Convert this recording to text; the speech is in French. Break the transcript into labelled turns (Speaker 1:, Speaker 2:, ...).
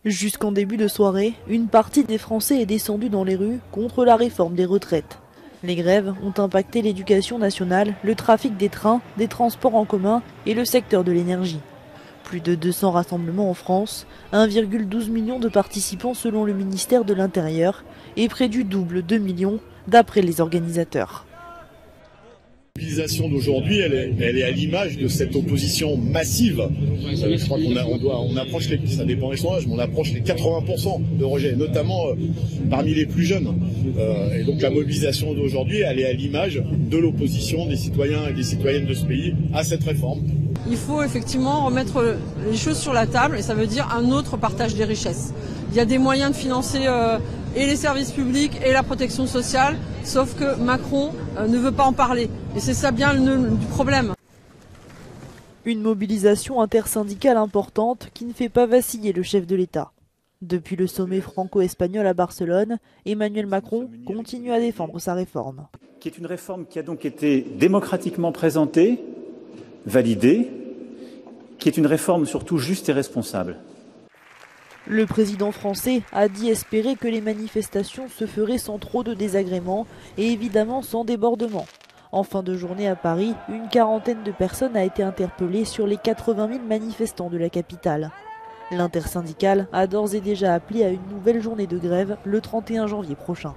Speaker 1: Jusqu'en début de soirée, une partie des Français est descendue dans les rues contre la réforme des retraites. Les grèves ont impacté l'éducation nationale, le trafic des trains, des transports en commun et le secteur de l'énergie. Plus de 200 rassemblements en France, 1,12 million de participants selon le ministère de l'Intérieur et près du double, 2 millions, d'après les organisateurs.
Speaker 2: La mobilisation d'aujourd'hui, elle est à l'image de cette opposition massive. Je crois qu'on approche ça dépend des sondages, mais on approche les 80% de rejet, notamment parmi les plus jeunes. Et donc la mobilisation d'aujourd'hui, elle est à l'image de l'opposition des citoyens et des citoyennes de ce pays à cette réforme.
Speaker 3: Il faut effectivement remettre les choses sur la table et ça veut dire un autre partage des richesses. Il y a des moyens de financer et les services publics et la protection sociale, sauf que Macron ne veut pas en parler. Et c'est ça bien du problème.
Speaker 1: Une mobilisation intersyndicale importante qui ne fait pas vaciller le chef de l'État. Depuis le sommet franco-espagnol à Barcelone, Emmanuel Macron continue à défendre sa réforme.
Speaker 4: Qui est une réforme qui a donc été démocratiquement présentée, validée, qui est une réforme surtout juste et responsable.
Speaker 1: Le président français a dit espérer que les manifestations se feraient sans trop de désagréments et évidemment sans débordement. En fin de journée à Paris, une quarantaine de personnes a été interpellée sur les 80 000 manifestants de la capitale. L'intersyndicale a d'ores et déjà appelé à une nouvelle journée de grève le 31 janvier prochain.